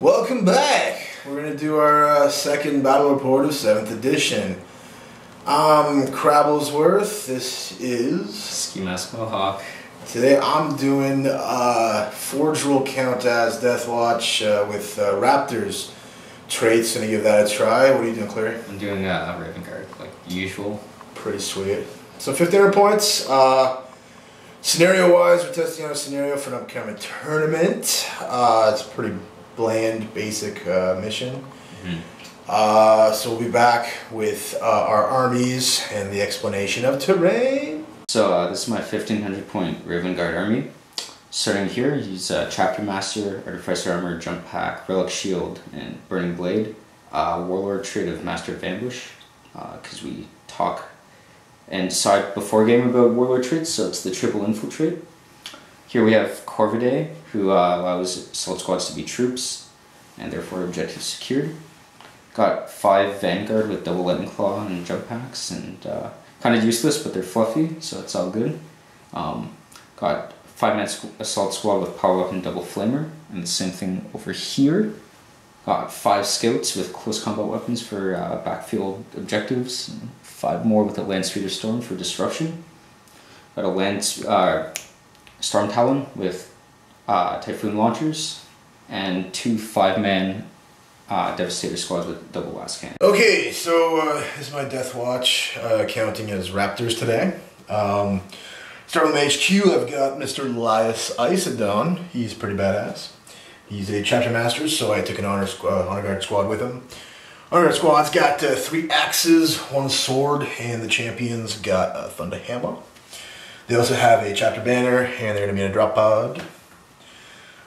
Welcome back! We're going to do our second battle report of 7th edition. Crabblesworth, this is... Ski Mask Mohawk. Today I'm doing Forge Rule Count as Deathwatch with Raptors traits. Gonna give that a try. What are you doing, Clary? I'm doing Raven Guard, like usual. Pretty sweet. So 1500 points. Scenario-wise, we're testing out a scenario for an upcoming tournament. It's pretty bland, basic mission. So we'll be back with our armies and the explanation of terrain. So this is my 1500 point Raven Guard army. Starting here, use Chapter Master, Artificer Armor, Jump Pack, Relic Shield, and Burning Blade. Warlord trait of Master of Ambush, because we talk and decide before game about Warlord traits, so it's the triple infiltrate. Here we have Corvidae, who allows assault squads to be troops, and therefore objectives secured. Got 5 Vanguard with double Lightning Claw and jump packs, and kind of useless, but they're fluffy, so it's all good. Got 5-man assault squad with power weapon double flamer, and the same thing over here. Got 5 scouts with close combat weapons for backfield objectives, and 5 more with a Land Speeder Storm for disruption. Got a Storm Talon with Typhoon launchers, and 2 5-man Devastator squads with double last cannon. Okay, so this is my Deathwatch, counting as Raptors today. Starting with HQ, I've got Mr. Elias Isidon. He's pretty badass. He's a Chapter Master, so I took an Honor Guard squad with him. Honor Guard squad's got 3 axes, 1 sword, and the champions got a Thunder Hammer. They also have a Chapter Banner, and they're going to be in a drop pod.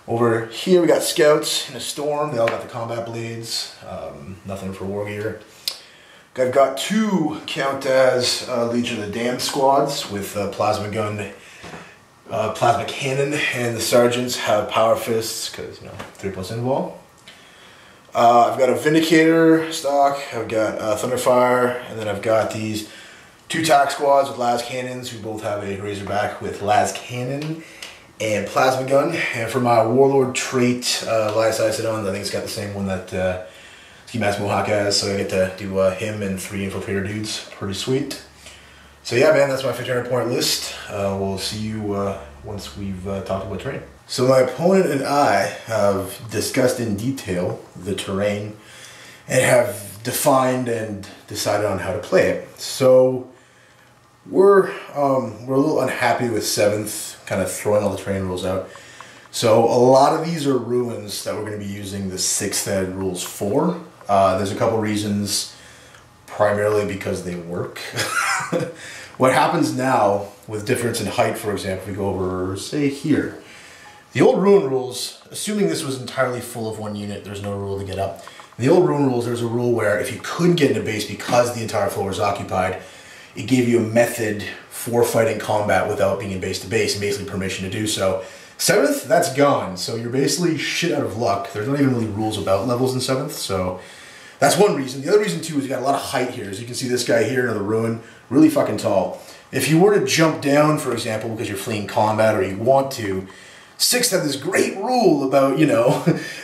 Over here we got Scouts in a Storm. They all got the combat blades. Nothing for war gear. I've got 2 count as Legion of the Damned squads with plasma gun, plasma cannon, and the sergeants have power fists because 3+ invul. I've got a Vindicator stock. I've got Thunderfire, and then I've got these 2 tack squads with las cannons who both have a Razorback with las cannon and plasma gun. And for my Warlord trait, Elias Isidon, I think it's got the same one that Ski Mask Mohawk has, so I get to do him and 3 Infiltrator dudes. Pretty sweet. So yeah, man, that's my 1500 point list. We'll see you once we've talked about terrain. So my opponent and I have discussed in detail the terrain and have defined and decided on how to play it. So we're a little unhappy with 7th, kind of throwing all the terrain rules out. So a lot of these are ruins that we're going to be using the 6th ed rules for. There's a couple reasons, primarily because they work. What happens now with difference in height, for example, if we go over, say here, the old ruin rules, assuming this was entirely full of 1 unit, there's no rule to get up. In the old ruin rules, there's a rule where if you couldn't get into base because the entire floor was occupied, it gave you a method for fighting combat without being in base to base and basically permission to do so. 7th, that's gone, so you're basically shit out of luck. There's not even really rules about levels in 7th, so that's one reason. The other reason too is you got a lot of height here. As you can see, this guy here, another ruin, really fucking tall. If you were to jump down, for example, because you're fleeing combat or you want to, 6th had this great rule about,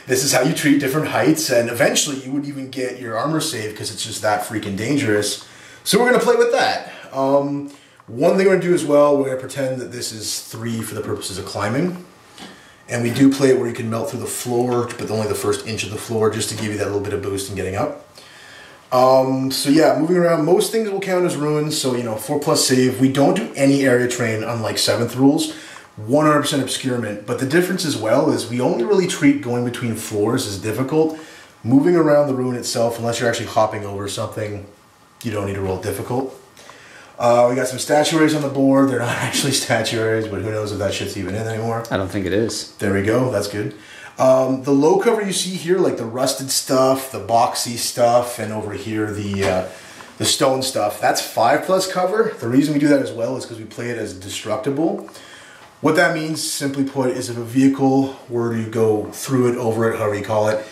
this is how you treat different heights, and eventually you would even get your armor save because it's just that freaking dangerous. So we're going to play with that. One thing we're going to do as well, we're going to pretend that this is 3 for the purposes of climbing. And we do play it where you can melt through the floor, but only the first inch of the floor, just to give you that little bit of boost in getting up. So yeah, moving around, most things will count as ruins, so 4+ save. We don't do any area train, unlike 7th rules. 100% obscurement, but the difference as well is we only really treat going between floors as difficult. Moving around the ruin itself, unless you're actually hopping over something, you don't need to roll difficult. We got some statuaries on the board. They're not actually statuaries, but who knows if that shit's even in anymore. I don't think it is. There we go, that's good. The low cover you see here, like the rusted stuff, the boxy stuff, and over here the stone stuff, that's 5+ cover. The reason we do that as well is because we play it as destructible. What that means, simply put, is if a vehicle were to go through it, over it, however you call it,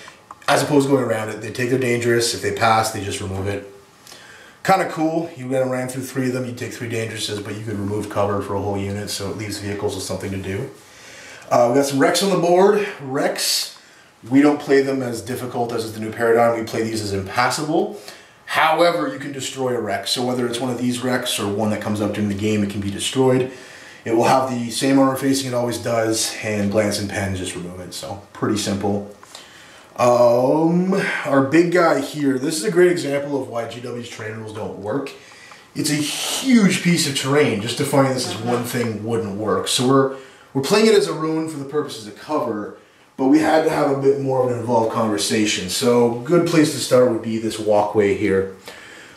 as opposed to going around it, they take their dangerous. If they pass, they just remove it. Kind of cool. You ran through 3 of them, you take 3 dangerouses, but you could remove cover for a whole unit, so it leaves vehicles with something to do. We got some Rex on the board. Rex We don't play them as difficult as is the new paradigm. We play these as impassable. However, you can destroy a wreck. So whether it's one of these wrecks or one that comes up during the game, it can be destroyed. It will have the same armor facing it always does, and glance and pen, just remove it. So pretty simple. Our big guy here, this is a great example of why GW's terrain rules don't work. It's a huge piece of terrain. Just defining this as one thing wouldn't work. So we're playing it as a rune for the purposes of cover, but we had to have a bit more of an involved conversation. So good place to start would be this walkway here.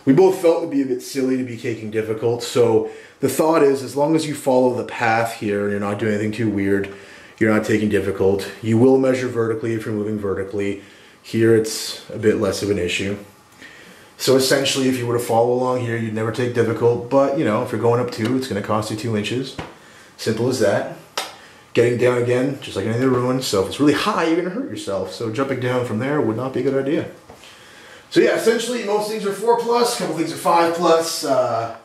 We both felt it would be a bit silly to be taking difficult, so the thought is, as long as you follow the path here, you're not doing anything too weird, you're not taking difficult, you will measure vertically if you're moving vertically. Here it's a bit less of an issue. So essentially, if you were to follow along here, you'd never take difficult, but you know, if you're going up 2, it's going to cost you 2 inches. Simple as that. Getting down again, just like any other ruin, so if it's really high, you're going to hurt yourself. So jumping down from there would not be a good idea. So yeah, essentially most things are 4+, a couple things are 5+.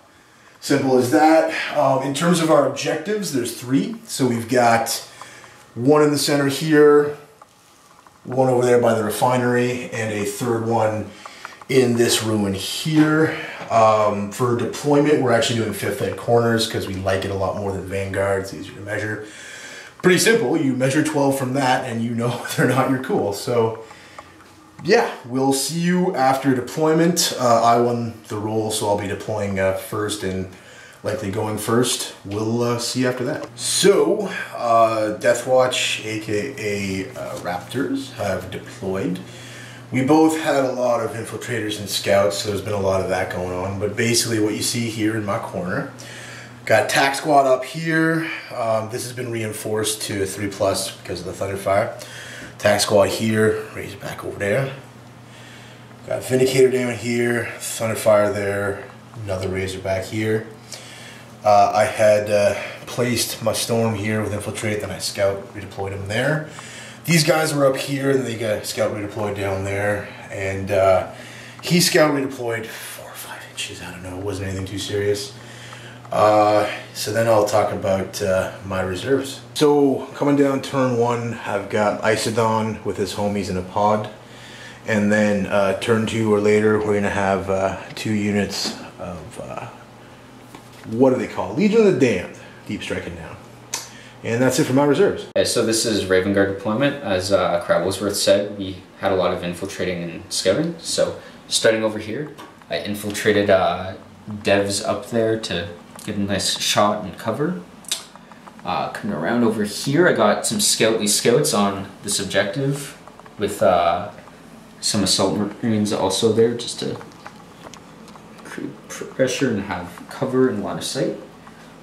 Simple as that. In terms of our objectives, there's 3. So we've got one in the center here, one over there by the refinery, and a third one in this ruin here. For deployment, we're actually doing 5th ed corners because we like it a lot more than Vanguard. It's easier to measure. Pretty simple. You measure 12 from that and you know whether or not you're cool. So yeah, we'll see you after deployment. I won the role, so I'll be deploying first and likely going first. We'll see you after that. So, Deathwatch, aka Raptors, have deployed. We both had a lot of infiltrators and scouts, so there's been a lot of that going on. But basically what you see here in my corner, got Tac Squad up here. This has been reinforced to a 3+ because of the Thunderfire. Tac Squad here, Razorback over there. Got Vindicator down here, Thunderfire there, another Razorback here. I had placed my Storm here with Infiltrate, then I Scout redeployed him there. These guys were up here, then they got Scout redeployed down there, and he Scout redeployed 4 or 5 inches, I don't know, it wasn't anything too serious. So then I'll talk about my reserves. So coming down turn 1, I've got Isodon with his homies in a pod. And then turn 2 or later, we're going to have 2 units of, what do they call? Legion of the Damned, deep striking down. And that's it for my reserves. Okay, so this is Raven Guard deployment. As Crabblesworth said, we had a lot of infiltrating and scouting. So starting over here, I infiltrated devs up there to get a nice shot and cover. Coming around over here, I got some scoutly scouts on this objective with some assault marines also there just to create pressure and have cover and line of sight.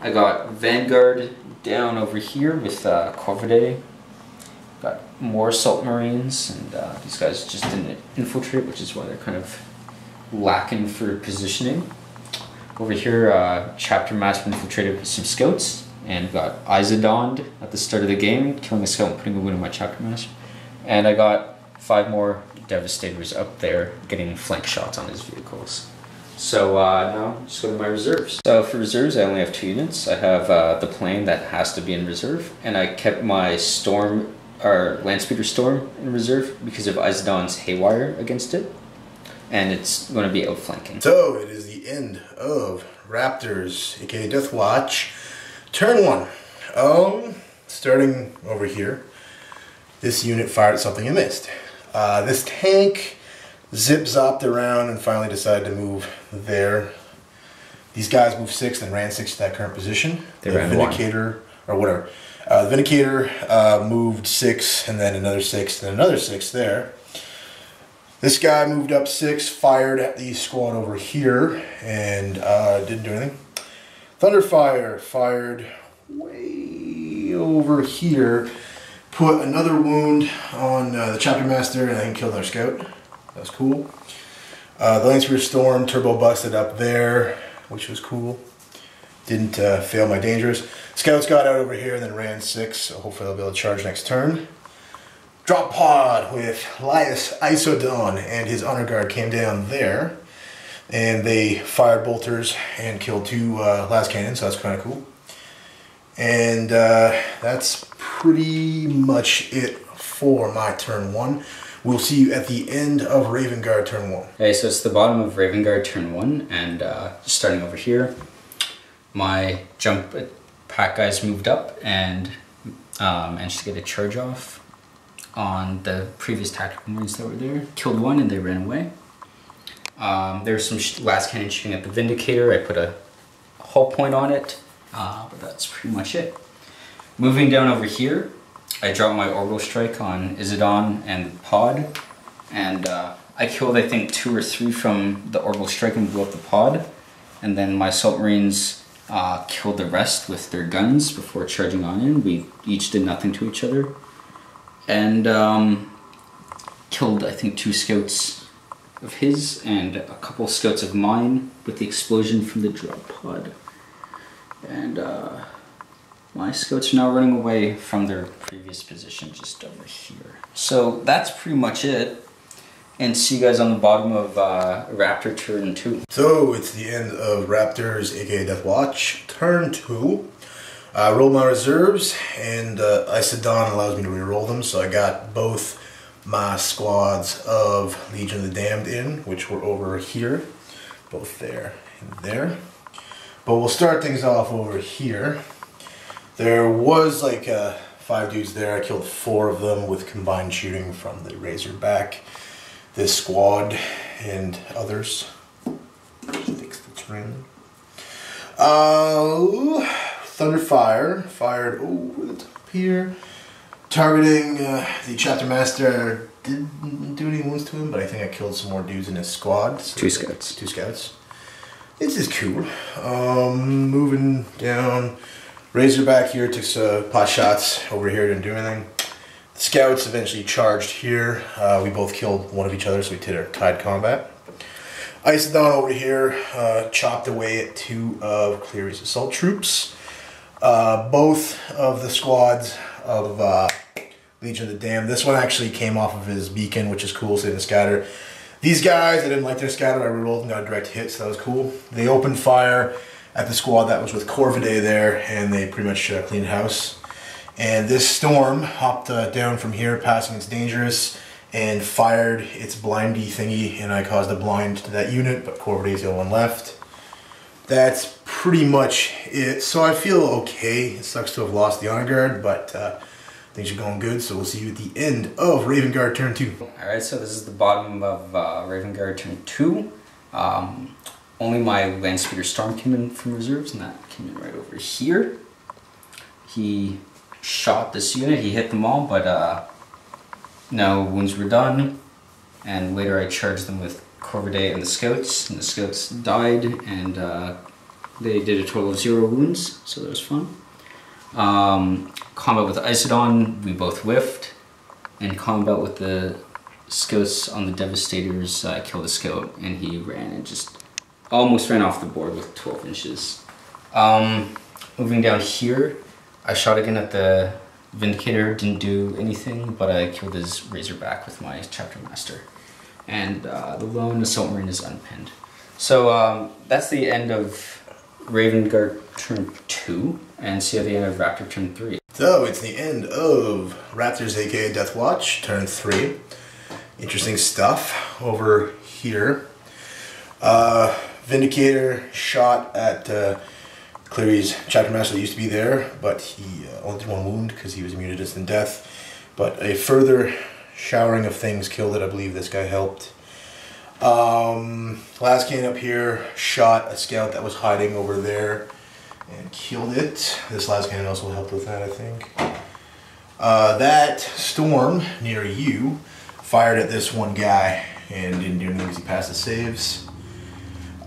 I got Vanguard down over here with Corvidae. Got more assault marines, and these guys just didn't infiltrate, which is why they're kind of lacking for positioning. Over here, Chapter Master infiltrated with some scouts, and got Isodon at the start of the game, killing a scout and putting a wound on my Chapter Master. And I got 5 more Devastators up there, getting flank shots on his vehicles. So now, just go to my reserves. So for reserves, I only have 2 units. I have the plane that has to be in reserve, and I kept my Storm, or Landspeeder Storm in reserve because of Isodon's Haywire against it. And it's going to be outflanking. So it is the end of Raptors, aka Deathwatch, turn 1. Starting over here, this unit fired at something and missed. This tank zip-zopped around and finally decided to move there. These guys moved 6 and ran 6 to that current position. They the ran Vindicator, 1. Or whatever. The Vindicator moved 6 and then another 6 and another 6 there. This guy moved up 6, fired at the squad over here, and didn't do anything. Thunderfire fired way over here, put another wound on the Chapter Master, and I think killed our scout. That was cool. The Landspeeder Storm turbo busted up there, which was cool. Didn't fail my dangerous. Scouts got out over here and then ran 6, so hopefully they'll be able to charge next turn. Drop pod with Lias Isodon and his honor guard came down there, and they fired bolters and killed 2 las cannons, so that's kind of cool. And that's pretty much it for my turn 1. We'll see you at the end of Raven Guard turn 1. Okay, so it's the bottom of Raven Guard turn 1, and starting over here, my jump pack guys moved up and managed to get a charge off on the previous tactical marines that were there. Killed one and they ran away. There's some last cannon shooting at the Vindicator. I put a hull point on it, but that's pretty much it. Moving down over here, I dropped my orbital strike on Isidon and the pod, and I killed I think 2 or 3 from the orbital strike and blew up the pod, and then my assault marines killed the rest with their guns before charging on in. We each did nothing to each other, and killed I think 2 scouts of his and a couple scouts of mine with the explosion from the drop pod. And my scouts are now running away from their previous position just over here. So that's pretty much it. And see you guys on the bottom of Raptor turn 2. So it's the end of Raptors, aka Death Watch, turn 2. I rolled my reserves, and Isidon allows me to reroll them, so I got both my squads of Legion of the Damned in, which were over here, both there and there. But we'll start things off over here. There was like 5 dudes there. I killed 4 of them with combined shooting from the Razorback, this squad, and others. Fix the trim. Thunderfire fired over the top here, targeting the Chapter Master. Didn't do any wounds to him, but I think I killed some more dudes in his squad. So 2 scouts. 2 scouts. This is cool. Moving down. Razorback here took some pot shots over here, didn't do anything. The scouts eventually charged here. We both killed one of each other, so we did our tied combat. Isidon over here chopped away at 2 of Cleary's assault troops. Both of the squads of Legion of the Damned. This one actually came off of his beacon, which is cool, so they didn't scatter. These guys, I didn't like their scatter. I rerolled and got a direct hit, so that was cool. They opened fire at the squad that was with Corvidae there, and they pretty much cleaned house. And this storm hopped down from here, passing its dangerous, and fired its blindy thingy, and I caused a blind to that unit, but Corvidae's the only one left. That's pretty much it. So I feel okay. It sucks to have lost the honor guard, but things are going good, so we'll see you at the end of Raven Guard turn 2. Alright, so this is the bottom of Raven Guard turn 2. Only my Land Speeder Storm came in from reserves, and that came in right over here. He shot this unit, he hit them all, but no wounds were done. And later I charged them with Corvidae and the scouts died, and they did a total of 0 wounds, so that was fun. Combat with Isidon, we both whiffed, and combat with the scouts on the Devastators, I killed a scout, and he ran and just almost ran off the board with 12 inches. Moving down here, I shot again at the Vindicator, didn't do anything, but I killed his Razorback with my Chapter Master. And the lone assault marine is unpinned. So that's the end of Raven Guard turn 2, and see you at the end of Raptor turn 3. So it's the end of Raptors, aka Death Watch, turn 3. Interesting stuff over here. Vindicator shot at Cleary's Chapter Master that used to be there, but he only did 1 wound because he was immune to instant death. But a further showering of things killed it. I believe this guy helped. Last cannon up here shot a scout that was hiding over there and killed it. This last cannon also helped with that, I think. That storm near you fired at this one guy and didn't do anything because he passed the saves.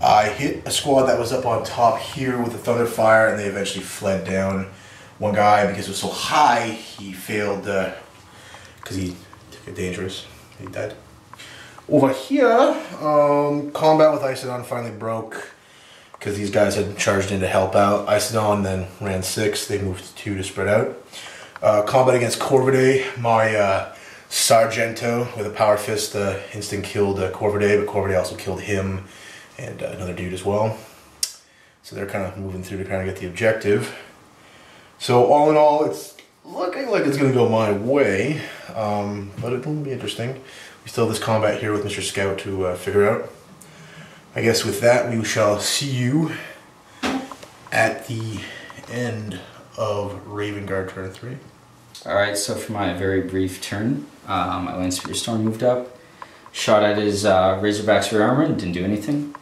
I hit a squad that was up on top here with a thunder fire, and they eventually fled down. One guy, because it was so high, he failed because he took it dangerous. He died. Over here, combat with Isidon finally broke because these guys had charged in to help out. Isidon then ran 6. They moved to 2 to spread out. Combat against Corvidae, my Sargento with a power fist instant killed Corvidae, but Corvidae also killed him and another dude as well. So they're kind of moving through to kind of get the objective. So all in all, it's looking like it's going to go my way, but it will be interesting. We still have this combat here with Mr. Scout to figure out. I guess with that, we shall see you at the end of Raven Guard turn 3. Alright, so for my very brief turn, my Land Speeder Storm moved up, shot at his Razorback's rear armor and didn't do anything.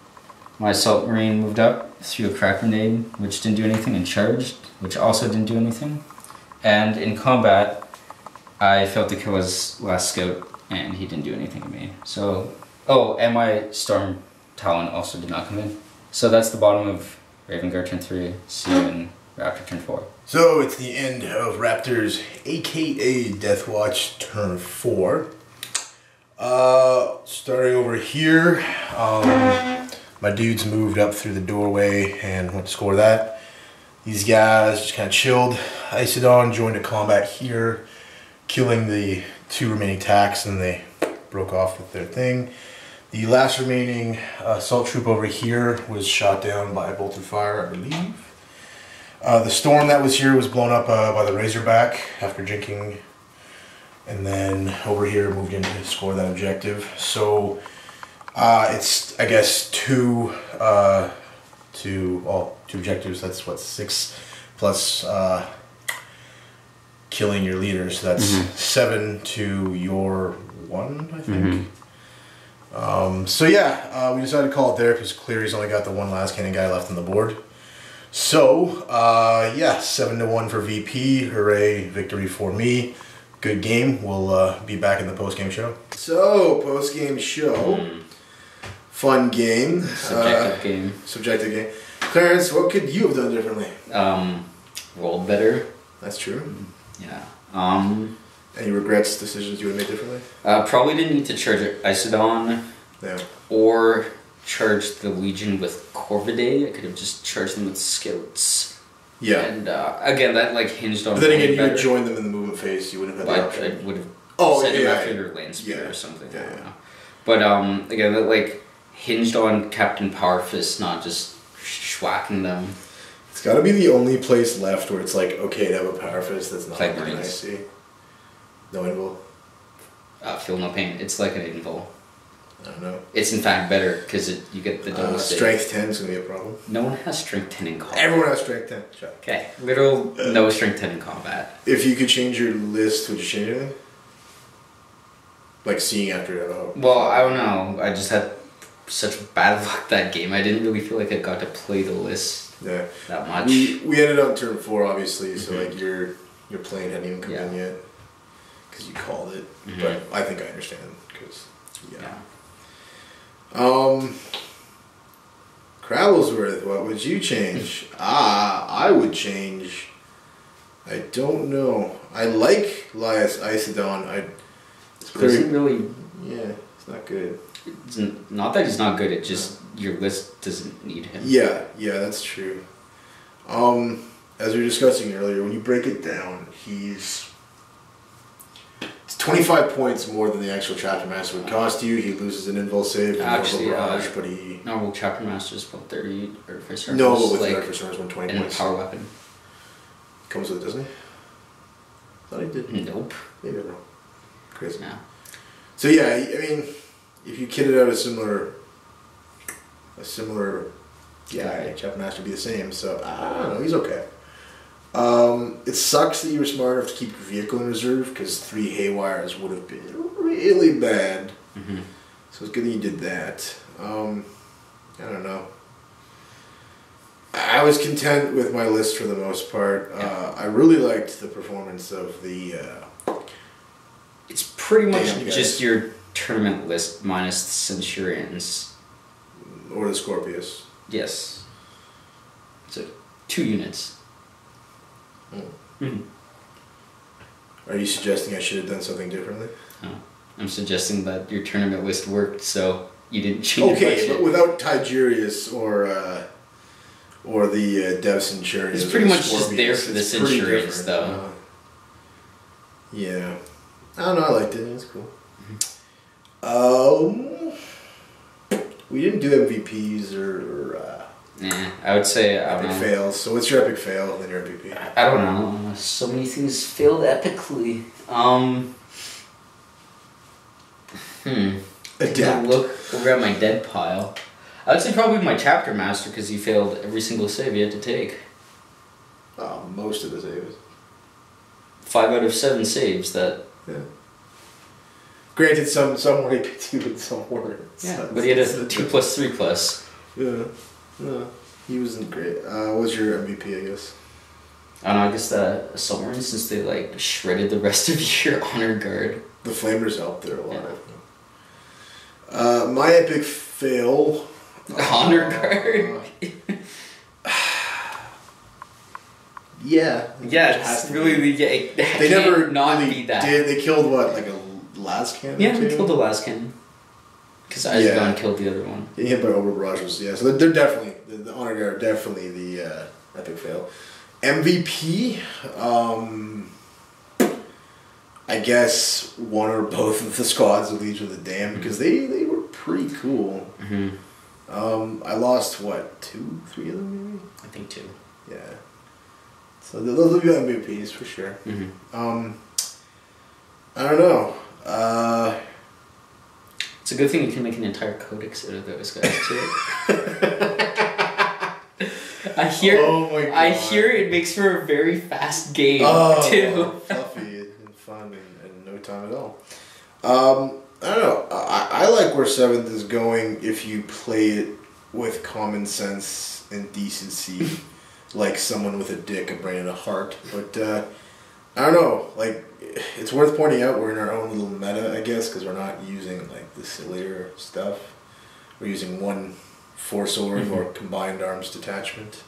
My Assault Marine moved up, threw a crack grenade, which didn't do anything, and charged, which also didn't do anything. And in combat, I failed to kill his last scout, and he didn't do anything to me. So, oh, and my Storm Talon also did not come in. So that's the bottom of Raven Guard turn 3. See you in Raptor turn 4. So it's the end of Raptors, aka Deathwatch turn 4. Starting over here, my dudes moved up through the doorway and went to score that. These guys just kind of chilled. Isodon joined a combat here, killing the 2 remaining tacks, and they broke off with their thing. The last remaining assault troop over here was shot down by a bolt of fire, I believe. The storm that was here was blown up by the Razorback after jinking, and then over here moved in to score that objective. So it's, I guess, two objectives. That's what, 6 plus killing your leader. So that's 7 to your 1, I think. So yeah, we decided to call it there because Cleary's only got the 1 last cannon guy left on the board. So yeah, 7-1 for VP. Hooray, victory for me. Good game. We'll be back in the post-game show. So, post-game show. Fun game. Subjective game. Subjective game. Clarence, what could you have done differently? Rolled better. That's true. Yeah. Any regrets, decisions you would have made differently? Probably didn't need to charge Isodon. Yeah. Or charge the Legion with Corvidae. I could have just charged them with Scouts. Yeah. And again, that like hinged on. But then again, you would join them in the movement phase. You wouldn't have had the option. I would have sent them after their Land Speeder or something. Yeah, I don't know. But again, that like hinged on Captain Powerfist not just schwacking them. It's got to be the only place left where it's like okay to have a Power Fist that's not like an IC. No invul. Feel no pain. It's like an invul. I don't know. It's in fact better because you get the double save. Strength 10 is going to be a problem. No one has strength 10 in combat. Everyone has strength 10. Shut. Okay, literal no strength 10 in combat. If you could change your list, would you change anything? Like seeing after it. Well, I don't know. I just had such bad luck that game. I didn't really feel like I got to play the list that much. We ended up turn 4, obviously, so like your plane hadn't even come in yet because you called it. But I think I understand because Crabblesworth, what would you change? I would change. I don't know. I like Lias Isodon. Isn't really. Yeah, it's not good. It's not that he's not good. It just your list doesn't need him. Yeah, that's true. As we were discussing earlier, when you break it down, it's 25 points more than the actual Chapter Master would cost you. He loses an invul save, actually, barrage, but he normal Chapter Master is about 30 or for stars. No, with like, the Artificer is 120 and points. a power weapon. Comes with it, doesn't he? Thought he did. Nope. Maybe I'm wrong. Crazy. Yeah. So yeah, I mean, if you kitted out a similar guy, Chapter Master would be the same. So I don't know, he's okay. It sucks that you were smart enough to keep your vehicle in reserve because 3 Haywires would have been really bad. So it's good that you did that. I don't know. I was content with my list for the most part. I really liked the performance of the. It's pretty much just your tournament list minus the Centurions. Or the Scorpius. Yes. So 2 units. Are you suggesting I should have done something differently? No. I'm suggesting that your tournament list worked, so you didn't change it. Okay, but without Tigerius or the Dev Centurions. It's pretty much just there for the Centurions, though. Yeah. I don't know, I liked it. It was cool. We didn't do MVPs or Yeah, I would say I don't Epic know. fails. So what's your epic fail and then your MVP? I don't know. So many things failed epically. Adapt. Look over at my dead pile. I would say probably my chapter master because he failed every single save he had to take. Most of the saves. 5 out of 7 saves that. Yeah. Granted, some were AP2 and some weren't. Yeah, but he had a 2 plus 3 plus. Yeah. Yeah. He wasn't great. What was your MVP, I guess? I don't know, I guess the Submarines, since they like shredded the rest of your honor guard. The Flamers helped there a lot. Yeah. My epic fail. Honor guard? Yeah. Yeah, it's really they never not really beat that. did. They killed what, like a las cannon? Yeah, they killed the last cannon. Because Isagon killed the other one. Getting hit by Overbarrage was, yeah. So they're definitely, the Honor Guard are definitely the epic fail. MVP, I guess one or both of the squads of Legion of the Damned, because they were pretty cool. Mm-hmm. I lost, what, 2, 3 of them maybe? I think 2. Yeah. So those will be MVPs for sure. Mm-hmm. I don't know. It's a good thing you can make an entire codex out of those guys too. I hear. Oh my God. I hear it makes for a very fast game too. Fluffy and fun and no time at all. I don't know. I like where 7th is going if you play it with common sense and decency, like someone with a dick, a brain, and a heart. But I don't know. Like, it's worth pointing out we're in our own little meta, I guess, because we're not using like the sillier stuff. We're using 1 Force Orb or Combined Arms Detachment,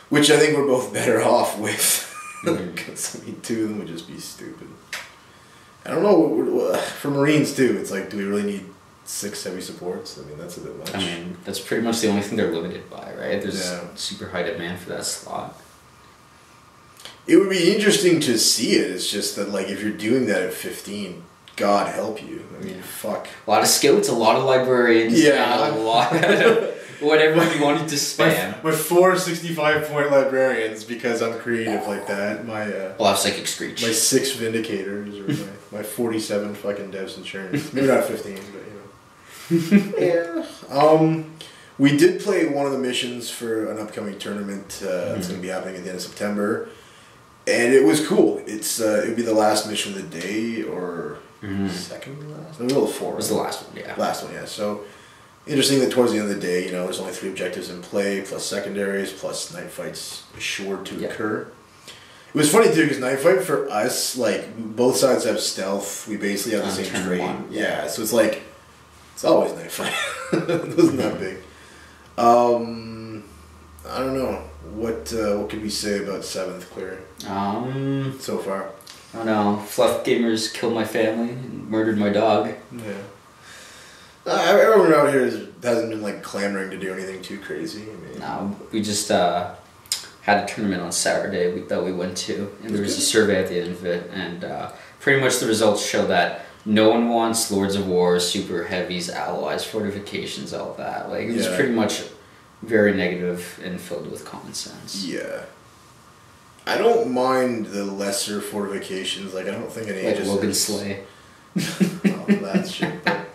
which I think we're both better off with. Because I mean, 2 of them would just be stupid. I don't know, for Marines too, it's like, do we really need 6 heavy supports? I mean, that's a bit much. I mean, that's pretty much the only thing they're limited by, right? There's super high demand for that slot. It would be interesting to see it. It's just that, like, if you're doing that at 15, God help you. I mean, fuck. A lot of skills, a lot of librarians, yeah, a lot of whatever you wanted to spam. My 4 65-point librarians, because I'm creative like that. My I'll have Psychic Screech. My 6 Vindicators, or my 47 fucking Devs Insurance. Maybe not 15, but you know. Yeah. We did play one of the missions for an upcoming tournament that's going to be happening at the end of September. And it was cool. It would be the last mission of the day, or second to last? No, middle of 4. It was the last one, yeah. Last one, yeah. So, interesting that towards the end of the day, you know, there's only 3 objectives in play, plus secondaries, plus night fights assured to occur. It was funny, too, because night fight for us, like, both sides have stealth. We basically have the same trait. Yeah, so it's like, it's always night fight. It wasn't that big. I don't know. What could we say about 7th clearing? So far. I don't know. Fluff gamers killed my family and murdered my dog. Yeah. Everyone out here hasn't been like clamoring to do anything too crazy. I mean, no, we just had a tournament on Saturday that we went to, and there was a survey at the end of it, and pretty much the results show that no one wants Lords of War, super heavies, allies, fortifications, all that. Like, it was pretty much very negative and filled with common sense. Yeah. I don't mind the lesser fortifications. Like, I don't think an Aegis like Logan Slay. Oh, that shit. But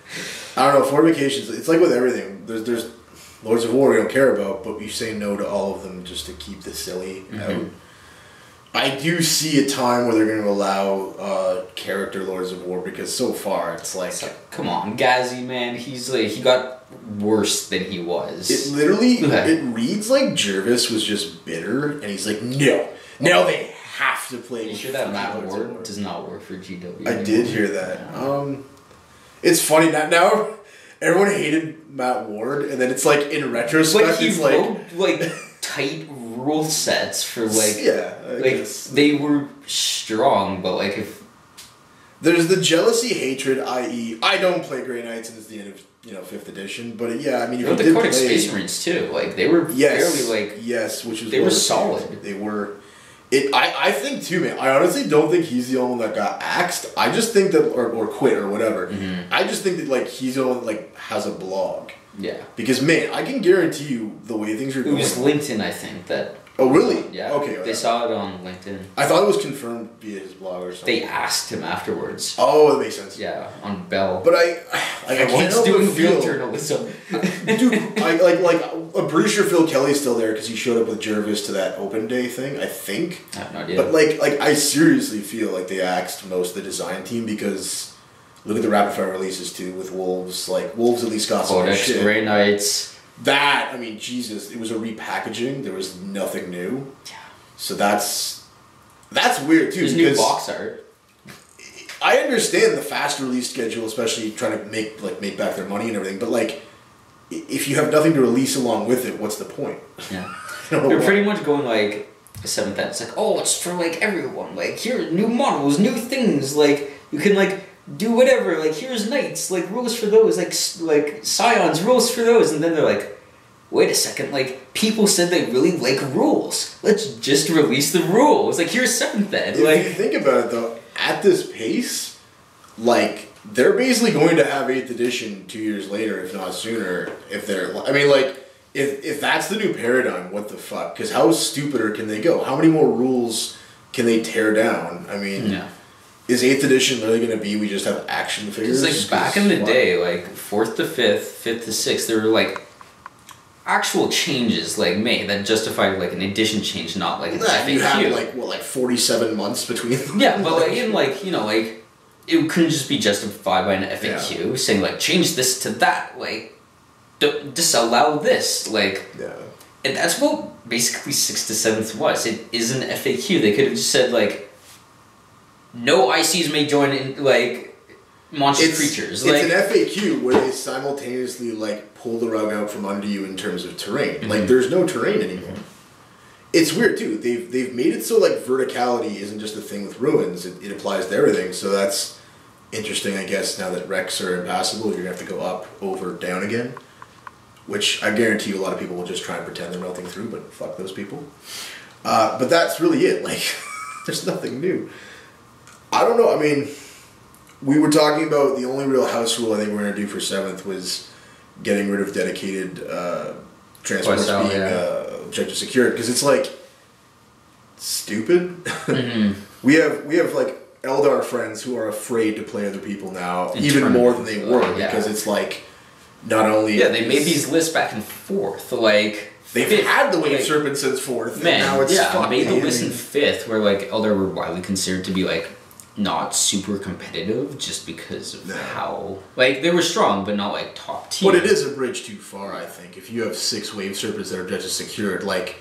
I don't know, fortifications, it's like with everything. There's Lords of War we don't care about, but we say no to all of them just to keep the silly out. I do see a time where they're going to allow character Lords of War, because so far it's like come on, Ghazi, man, he got worse than he was. It literally, it reads like Jervis was just bitter, and he's like, no, now they have to play. You sure that Matt Ward does not work for GW? I did hear that. Yeah. It's funny now. Everyone hated Matt Ward, and then it's like in retrospect, but he it's like tight rule sets for like I guess. They were strong, but like if there's the jealousy, hatred, i.e., I don't play Grey Knights, and it's the end of 5th edition. But yeah, I mean, if you did play Space Marines too, like they were fairly like which is they were solid. They were. I think too, man. I honestly don't think he's the only one that got axed. I just think that, or quit or whatever. I just think that like he's the only one like has a blog. Yeah. Because man, I can guarantee you the way things are going. It was LinkedIn, I think that. Oh really? Yeah. Okay. They saw it on LinkedIn. I thought it was confirmed via his blog or something. They asked him afterwards. Oh, that makes sense. Yeah, on Bell. But I can't help doing but feel, field journalism. dude. I'm pretty sure Phil Kelly's still there because he showed up with Jervis to that open day thing. I think. I have no idea. But like I seriously feel like they axed most of the design team because look at the rapid fire releases too with Wolves. Like Wolves at least got some shit. Grey Knights. That I mean, Jesus, it was a repackaging. There was nothing new. Yeah. So that's weird too. There's new box art. I understand the fast release schedule, especially trying to make back their money and everything. But like, if you have nothing to release along with it, what's the point? Yeah, they're pretty much going like the 7th Ed. It's like, oh, it's for like everyone. Like here, new models, new things. Like you can like do whatever. Like here's knights. Like rules for those. Like scions, rules for those. And then they're like, wait a second, like, people said they really like rules. Let's just release the rules. Like, here's 7th Ed. Like, if you think about it, though, at this pace, like, they're basically going to have 8th edition 2 years later, if not sooner, if they're... I mean, like, if that's the new paradigm, what the fuck? Because how stupider can they go? How many more rules can they tear down? I mean... Yeah. Is 8th edition really going to be we just have action figures? It's like, back in the day, like, 4th to 5th, 5th to 6th, there were, like... actual changes like made that justified like an edition change, not like an FAQ. You have like 47 months between them. Yeah, but like in like it couldn't just be justified by an FAQ saying like change this to that, like disallow this, like and that's what basically 6th to 7th was. It is an FAQ. They could have just said like no ICs may join in like monster creatures. It's an FAQ where they simultaneously like pull the rug out from under you in terms of terrain. Like there's no terrain anymore. It's weird too. They've made it so like verticality isn't just a thing with ruins. It applies to everything. So that's interesting, I guess. Now that wrecks are impassable, you're gonna have to go up, over, down again. Which I guarantee you a lot of people will just try and pretend they're melting through, but fuck those people. But that's really it. Like there's nothing new. I don't know. I mean. We were talking about the only real house rule I think we're going to do for 7th was getting rid of dedicated transports being objective secured, because it's like stupid. We have like Eldar friends who are afraid to play other people now, even more than they were, because it's like not only they made these lists back and forth, like they've had the Wave Serpent since 4th, man, and now it's made the list in 5th where like Eldar were widely considered to be like not super competitive just because of how like they were strong but not like top tier. But it is a bridge too far, I think. If you have 6 Wave Serpents that are just secured, like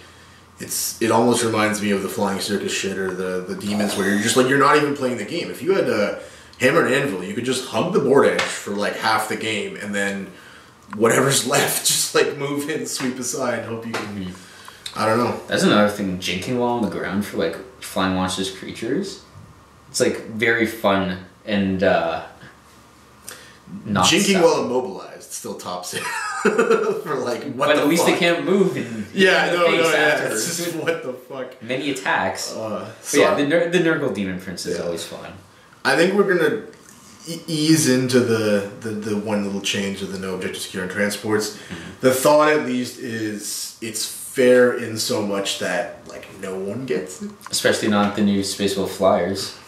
it almost reminds me of the Flying Circus shit or the Demons where you're just like you're not even playing the game. If you had a Hammer and Anvil, you could just hug the board edge for like half the game and then whatever's left just like move in, sweep aside, hope you can I don't know. That's another thing, jinking while on the ground for like flying monsters creatures. It's like very fun and not jinking while immobilized still tops it for like what. But the at least fuck? They can't move. It's just what the fuck. Many attacks. The Nurgle Demon Prince is always fun. I think we're gonna ease into the one little change of the no objective secure and transports. The thought at least is it's fair in so much that like no one gets it, especially not the new Space Wolf Flyers.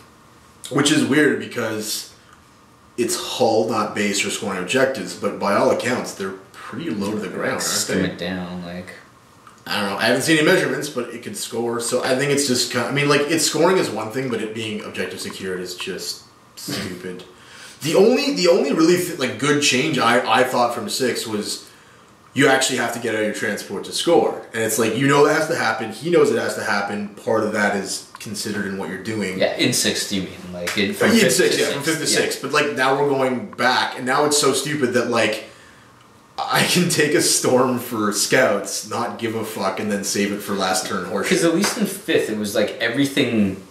Which is weird because it's hull, not base or scoring objectives, but by all accounts, they're pretty low to the ground, aren't they? Skim it down, like... I don't know. I haven't seen any measurements, but it can score. So I think it's just kind of... I mean, like, its scoring is one thing, but it being objective secured is just stupid. The only really, good change I thought from 6 was you actually have to get out of your transport to score. And it's like, you know that has to happen. He knows it has to happen. Part of that is considered in what you're doing. Yeah, in 6, you mean? Like, from 5th to 6. From 5th to 6. But, like, now we're going back. And now it's so stupid that, like, I can take a storm for scouts, not give a fuck, and then save it for last turn horseshit. Because at least in 5th, it was, like, everything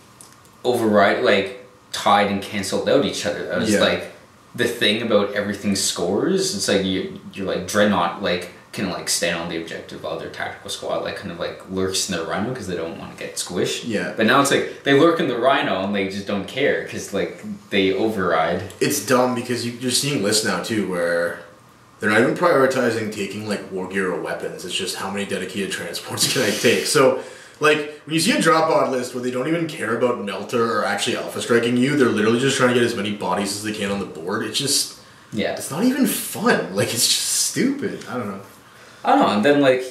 tied and canceled out each other. That was, like... The thing about everything scores, it's like you're like Dreadnought, like can like stand on the objective while their tactical squad like kind of like lurks in the rhino because they don't want to get squished. Yeah. But now it's like they lurk in the rhino and they just don't care because like they override. It's dumb because you're seeing lists now too where they're not even prioritizing taking like war gear or weapons. It's just how many dedicated transports can I take. So like when you see a drop pod list where they don't even care about Melter or actually alpha striking you, they're literally just trying to get as many bodies as they can on the board. It's just it's not even fun. Like it's just stupid. I don't know. And then like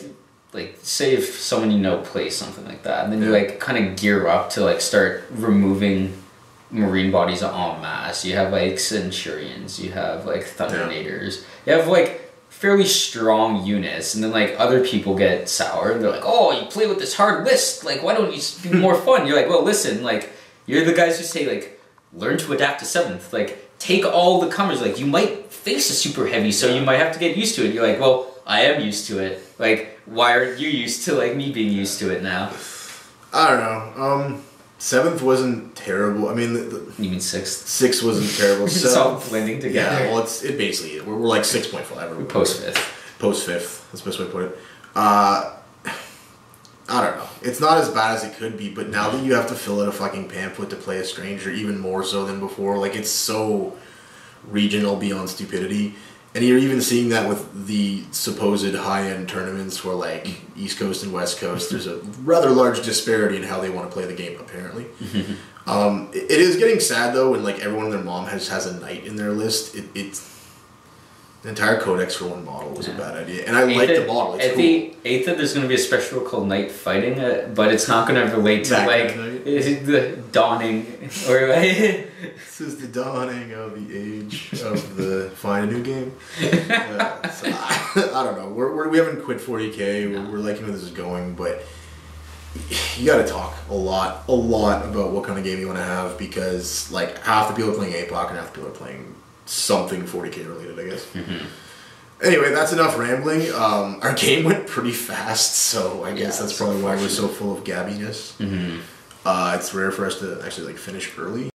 say if someone you know plays something like that, and then you like kind of gear up to like start removing marine bodies en masse. You have like Centurions, you have like Thundernators, you have like fairly strong units, and then like other people get sour and they're like, oh, you play with this hard list, like why don't you be more fun? You're like, well listen, like you're the guys who say like learn to adapt to 7th, like take all the comers, like you might face a super heavy, so you might have to get used to it. You're like, well, I am used to it. Like, why aren't you used to like me being used to it now? I don't know. 7th wasn't terrible. I mean, you mean 6th? 6 wasn't terrible. It's all blending together. Yeah, well, it basically we're like 6.5. We post 5th. Post 5th. That's the best way to put it. I don't know. It's not as bad as it could be, but now that you have to fill out a fucking pamphlet to play a stranger, even more so than before, like it's so regional beyond stupidity. And you're even seeing that with the supposed high-end tournaments where, like, East Coast and West Coast, there's a rather large disparity in how they want to play the game, apparently. It is getting sad, though, when, like, everyone and their mom has a knight in their list. It's the entire codex for one model was a bad idea. And I like the model. It's cool. The 8th, there's going to be a special called Knight Fighting, but it's not going to relate to, like, the dawning, or, like... This is the dawning of the age of the find a new game. So I don't know. We haven't quit 40K. No. We're liking where this is going, but you got to talk a lot about what kind of game you want to have because like half the people are playing APOC and half the people are playing something 40K related, I guess. Anyway, that's enough rambling. Our game went pretty fast, so I guess that's probably why we're so full of gabbiness. It's rare for us to actually like finish early.